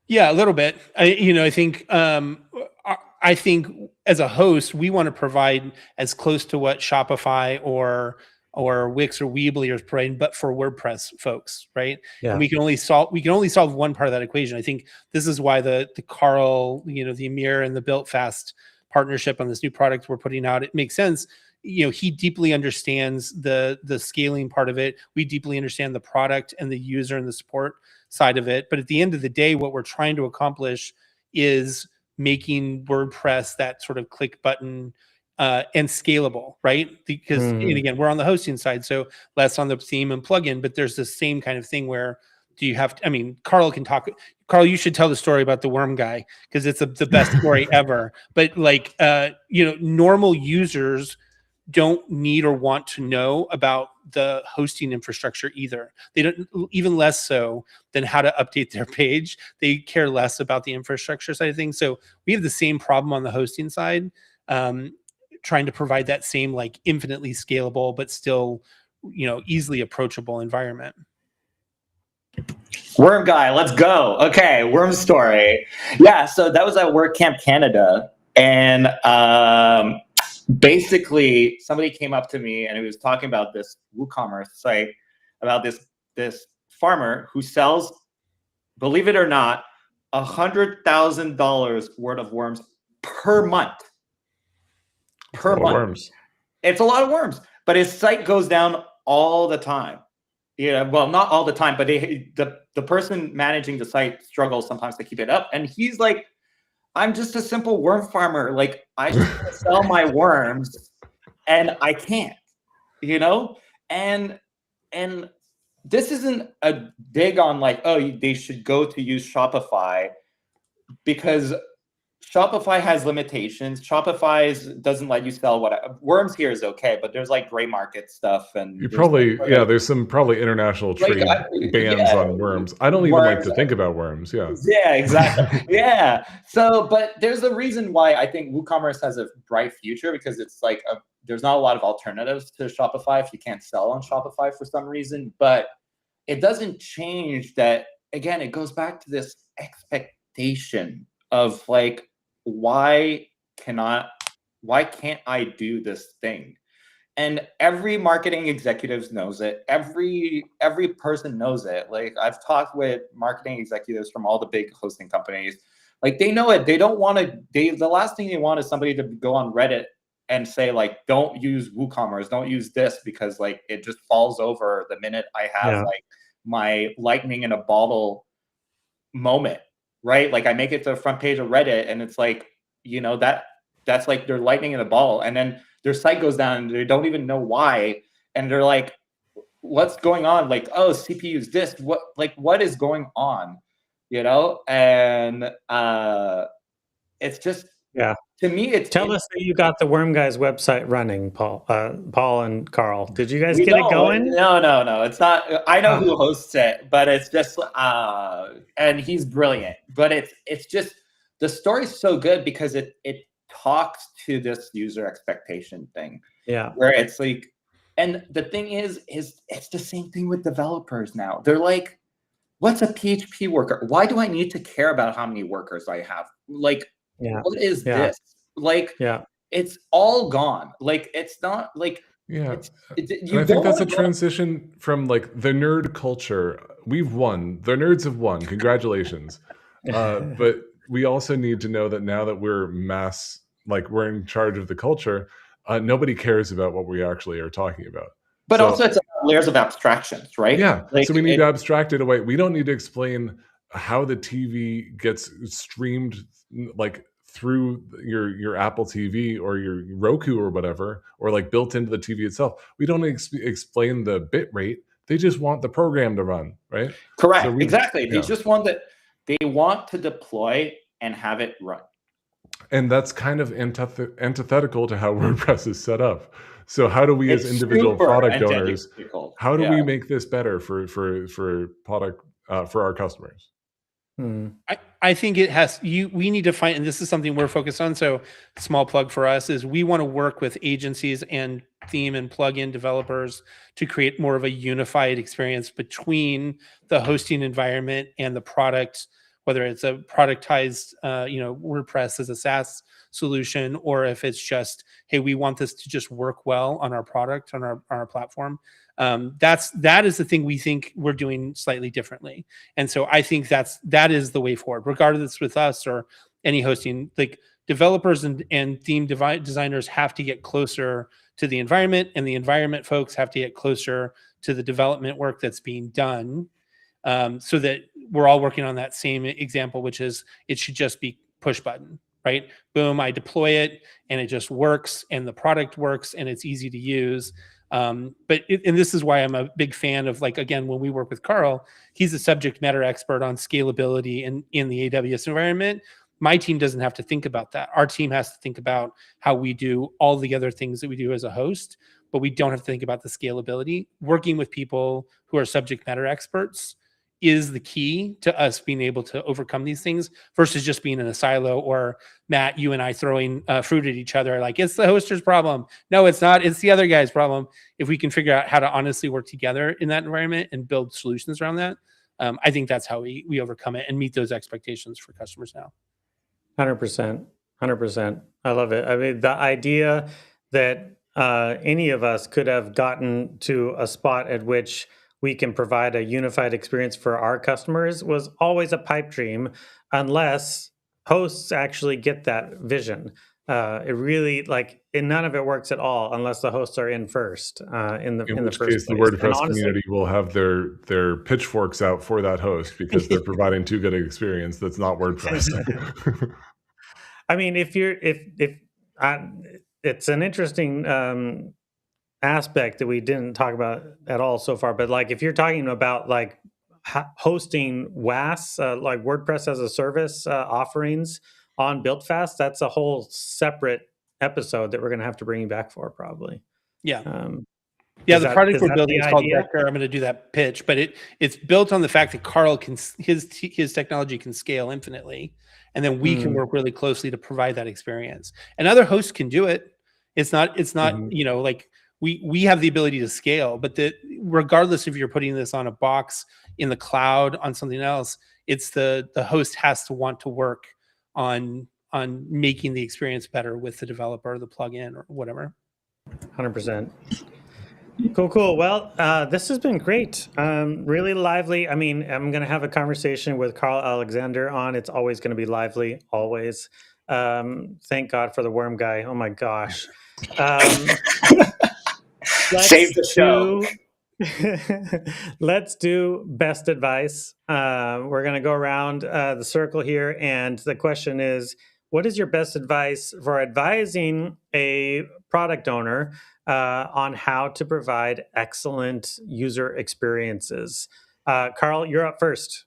Yeah, a little bit. I think as a host, we want to provide as close to what Shopify or Wix or Weebly are providing, but for WordPress folks, right? Yeah. And we can only solve one part of that equation. I think this is why the Carl, the Amir and the BuiltFast partnership on this new product we're putting out, it makes sense. He deeply understands the scaling part of it. We deeply understand the product and the user and the support side of it. But at the end of the day, what we're trying to accomplish is making WordPress that sort of click button and scalable, right? Because and again, we're on the hosting side, so less on the theme and plugin, but there's the same kind of thing where Carl can talk. Carl, you should tell the story about the worm guy, because it's the best story ever. But normal users don't need or want to know about the hosting infrastructure either. They don't, even less so than how to update their page. They care less about the infrastructure side of things. So we have the same problem on the hosting side. Trying to provide that same infinitely scalable but still easily approachable environment. Worm guy, let's go. Okay, worm story. Yeah, so that was at WordCamp Canada, and basically somebody came up to me and he was talking about this WooCommerce site, about this farmer who sells, believe it or not, $100,000 worth of worms per month. Per month. Worms. It's a lot of worms, but his site goes down all the time. Well, not all the time, but the person managing the site struggles sometimes to keep it up. And he's like, I'm just a simple worm farmer. Like, I just want to sell my worms, and I can't, you know? And this isn't a dig on like, oh, they should go to use Shopify, because Shopify has limitations. Shopify doesn't let you sell worms here is okay, but there's like gray market stuff, and You probably, there's some probably international trade bans on worms. I don't even like to think about worms. Yeah. Yeah, exactly. Yeah. So, but there's a reason why I think WooCommerce has a bright future, because it's like there's not a lot of alternatives to Shopify if you can't sell on Shopify for some reason. But it doesn't change that. Again, it goes back to this expectation of like, why can't I do this thing? And every marketing executive knows it. Every person knows it. Like, I've talked with marketing executives from all the big hosting companies. Like, they know it. They don't want to. The last thing they want is somebody to go on Reddit and say like, don't use WooCommerce, don't use this, because like it just falls over the minute I have like my lightning in a bottle moment, right? Like, I make it to the front page of Reddit, and it's like, you know, that's like their lightning in a bottle, and then their site goes down and they don't even know why, and they're like, what's going on? Like, oh, CPU's this, what is going on, you know? And it's just, to me, Tell us that you got the Worm Guys website running, Paul and Carl. Did you guys get it going? No, it's not. I know who hosts it, but it's just and he's brilliant, but it's just, the story's so good because it talks to this user expectation thing. Yeah. Where it's like, and the thing is it's the same thing with developers now. They're like, what's a PHP worker? Why do I need to care about how many workers I have? Like, what is this? Like, it's all gone. Like, it's not like, and I think that's a transition from like the nerd culture. We've won. The nerds have won. Congratulations. But we also need to know that now that we're we're in charge of the culture, nobody cares about what we actually are talking about. But also, it's layers of abstractions, right? Yeah. Like, so we need to abstract it away. We don't need to explain how the TV gets streamed like through your Apple TV or your Roku or whatever, or like built into the TV itself. We don't explain the bit rate. They just want the program to run, right? Correct. So exactly. They just want that. They want to deploy and have it run. And that's kind of antithetical to how WordPress is set up. So how do we, as individual product owners, how do we make this better for product for our customers? I think it has, we need to find, and this is something we're focused on. So small plug for us is we want to work with agencies and theme and plugin developers to create more of a unified experience between the hosting environment and the product, whether it's a productized, WordPress as a SaaS solution, or if it's just, hey, we want this to just work well on our product, on our platform. That is the thing we think we're doing slightly differently. And so I think that is the way forward, regardless with us or any hosting. Like, developers and theme designers have to get closer to the environment, and the environment folks have to get closer to the development work that's being done, so that we're all working on that same example, which is it should just be push button, right? Boom, I deploy it and it just works, and the product works, and it's easy to use. And this is why I'm a big fan of, like, again, when we work with Carl, he's a subject matter expert on scalability in the AWS environment. My team doesn't have to think about that. Our team has to think about how we do all the other things that we do as a host, but we don't have to think about the scalability. Working with people who are subject matter experts is the key to us being able to overcome these things versus just being in a silo, or Matt, you and I throwing fruit at each other. Like, it's the hoster's problem. No, it's not. It's the other guy's problem. If we can figure out how to honestly work together in that environment and build solutions around that, I think that's how we overcome it and meet those expectations for customers now. 100%. I love it. I mean, the idea that any of us could have gotten to a spot at which we can provide a unified experience for our customers was always a pipe dream, unless hosts actually get that vision. It really, and none of it works at all unless the hosts are in first. In the first case, the WordPress community will have their pitchforks out for that host because they're providing too good an experience that's not WordPress. I mean, if it's an interesting aspect that we didn't talk about at all so far, but like if you're talking about like hosting WAS, like WordPress as a service offerings on BuiltFast, that's a whole separate episode that we're going to have to bring you back for probably. Yeah. Um, Yeah, is the that- product is we're that building the is called idea? Vector. I'm going to do that pitch, but it's built on the fact that Carl can his technology can scale infinitely, and then we can work really closely to provide that experience. And other hosts can do it. It's not you know, like we have the ability to scale, but regardless if you're putting this on a box in the cloud on something else, it's the host has to want to work on making the experience better with the developer, the plugin, or whatever. 100%. Cool. Well, this has been great. Really lively. I mean, I'm going to have a conversation with Carl Alexander on. It's always going to be lively, always. Thank God for the worm guy. Oh my gosh. Save the show. Let's do best advice. We're going to go around the circle here. And the question is, what is your best advice for advising a product owner on how to provide excellent user experiences? Carl, you're up first.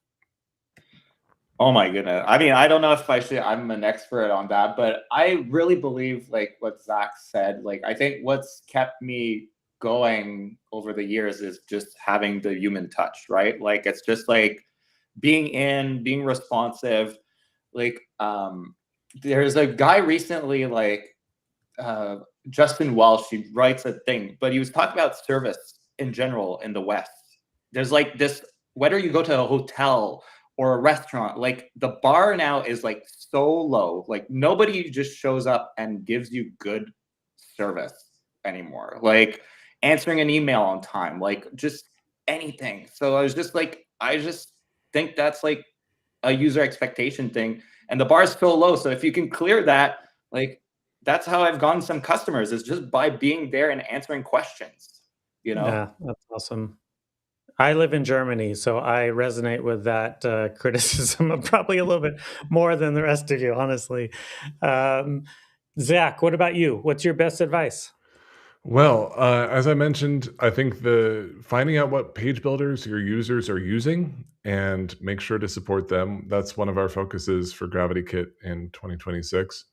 Oh my goodness. I mean, I don't know if I'm an expert on that, but I really believe like what Zack said. Like, I think what's kept me going over the years is just having the human touch, right? Like, it's just like being responsive. Like, there's a guy recently, like, Justin Welsh, he writes a thing, but he was talking about service in general in the West. There's like this, whether you go to a hotel or a restaurant, like the bar now is like so low, like nobody just shows up and gives you good service anymore. Like answering an email on time, like just anything. So I was just like, I just think that's like a user expectation thing. And the bar is so low. So if you can clear that, like, that's how I've gotten some customers, is just by being there and answering questions, you know? Yeah, that's awesome. I live in Germany, so I resonate with that criticism probably a little bit more than the rest of you, honestly. Zack, what about you? What's your best advice? Well, as I mentioned, I think finding out what page builders your users are using and make sure to support them. That's one of our focuses for Gravity Kit in 2026.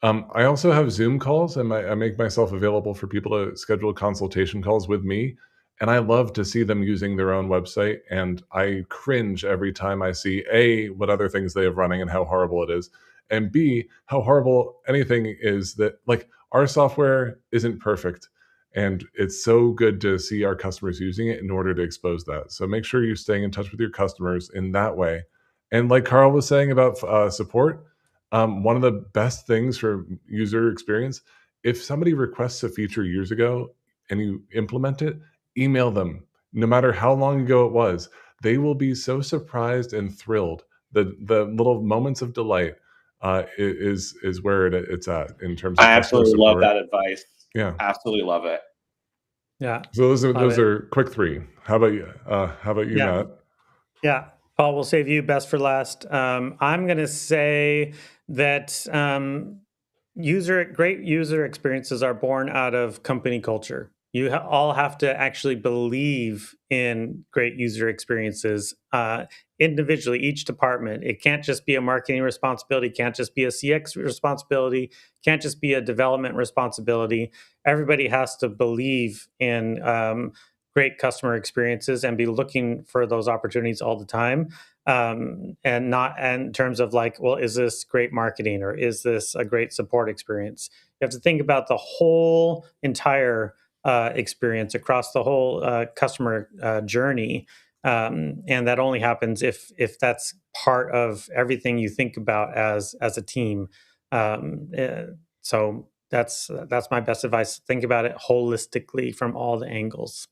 I also have Zoom calls, and I make myself available for people to schedule consultation calls with me. And I love to see them using their own website. And I cringe every time I see A, what other things they have running and how horrible it is. And B, how horrible anything is that, like, our software isn't perfect. And it's so good to see our customers using it in order to expose that. So make sure you're staying in touch with your customers in that way. And like Carl was saying about support, one of the best things for user experience, if somebody requests a feature years ago and you implement it, email them. No matter how long ago it was, they will be so surprised and thrilled. The little moments of delight is where it's at in terms of I absolutely support. love that advice. Yeah, absolutely love it. Yeah. So those are quick three. How about you? Yeah. Matt? Yeah. Paul, we'll save you best for last. I'm going to say that great user experiences are born out of company culture. You all have to actually believe in great user experiences individually, each department. It can't just be a marketing responsibility, can't just be a CX responsibility, can't just be a development responsibility. Everybody has to believe in great customer experiences and be looking for those opportunities all the time. And not in terms of like, well, is this great marketing or is this a great support experience? You have to think about the whole entire experience across the whole customer journey. And that only happens if that's part of everything you think about as a team. So that's my best advice. Think about it holistically from all the angles.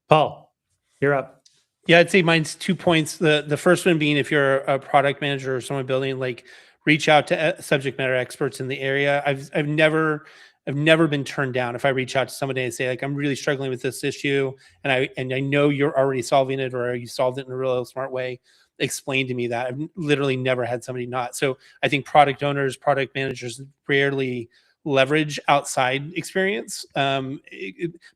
Paul, you're up. Yeah, I'd say mine's 2 points. The first one being, if you're a product manager or someone building, like, reach out to subject matter experts in the area. I've never been turned down if I reach out to somebody and say, like, I'm really struggling with this issue, and I know you're already solving it, or you solved it in a real smart way. explain to me that. I've literally never had somebody not. So I think product owners, product managers rarely leverage outside experience. Maybe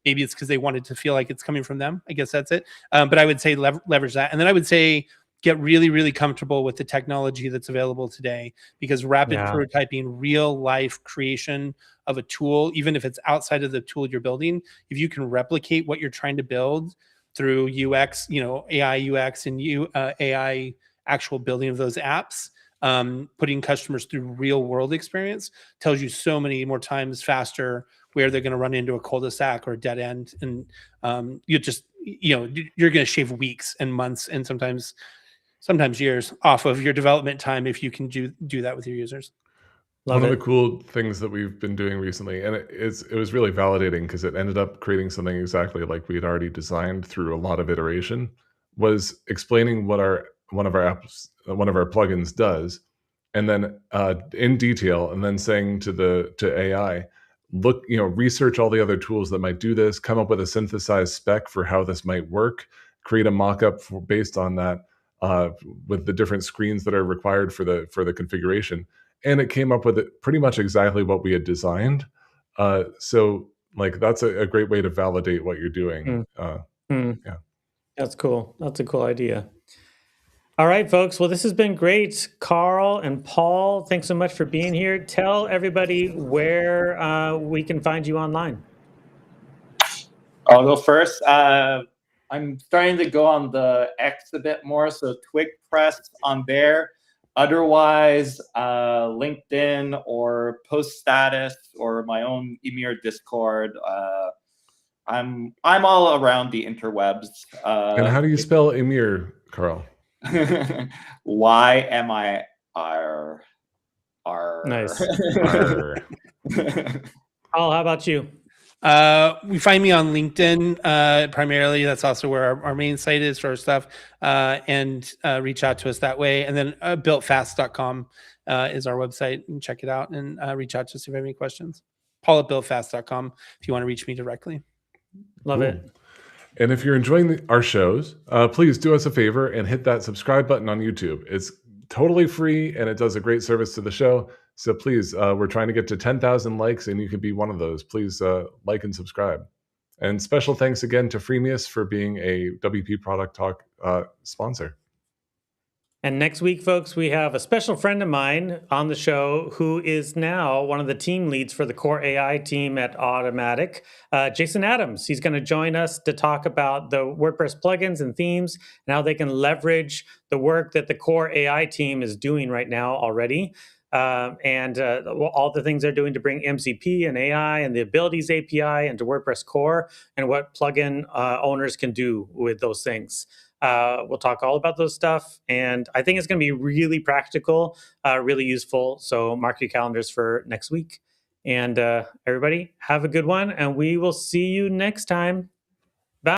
it's because they wanted to feel like it's coming from them. I guess that's it. But I would say leverage that. And then I would say get really, really comfortable with the technology that's available today, because rapid prototyping, real life creation of a tool, even if it's outside of the tool you're building, if you can replicate what you're trying to build through UX, AI UX and AI actual building of those apps, putting customers through real world experience tells you so many more times faster where they're going to run into a cul-de-sac or a dead end. And you're going to shave weeks and months and sometimes years off of your development time if you can do that with your users. Love One it. of the cool things that we've been doing recently, and it was really validating because it ended up creating something exactly like we had already designed through a lot of iteration, was explaining what one of our plugins does, and then in detail, and then saying to AI, look, research all the other tools that might do this, come up with a synthesized spec for how this might work, create a mock-up based on that, with the different screens that are required for the configuration. And it came up with pretty much exactly what we had designed. So like that's a great way to validate what you're doing. Yeah. That's cool. That's a cool idea. All right, folks. Well, this has been great. Carl and Paul, thanks so much for being here. Tell everybody where we can find you online. I'll go first. I'm starting to go on the X a bit more, so TwigPress on there. Otherwise, LinkedIn or Post Status or my own Emir Discord. I'm all around the interwebs. And how do you spell Emir, Carl? YMIR. Nice. Paul, how about you? We find me on LinkedIn primarily. That's also where our main site is for our stuff, and reach out to us that way. And then BuiltFast.com is our website, and check it out and reach out to us if you have any questions. Paul at BuiltFast.com if you want to reach me directly. Love it. And if you're enjoying our shows, please do us a favor and hit that subscribe button on YouTube. It's totally free and it does a great service to the show. So please, we're trying to get to 10,000 likes and you can be one of those. Please like and subscribe. And special thanks again to Freemius for being a WP Product Talk sponsor. And next week, folks, we have a special friend of mine on the show who is now one of the team leads for the core AI team at Automatic, Jason Adams. He's going to join us to talk about the WordPress plugins and themes and how they can leverage the work that the core AI team is doing right now already. And all the things they're doing to bring MCP and AI and the Abilities API into WordPress core and what plugin owners can do with those things. We'll talk all about those stuff, and I think it's going to be really practical, really useful. So mark your calendars for next week. And everybody, have a good one, and we will see you next time.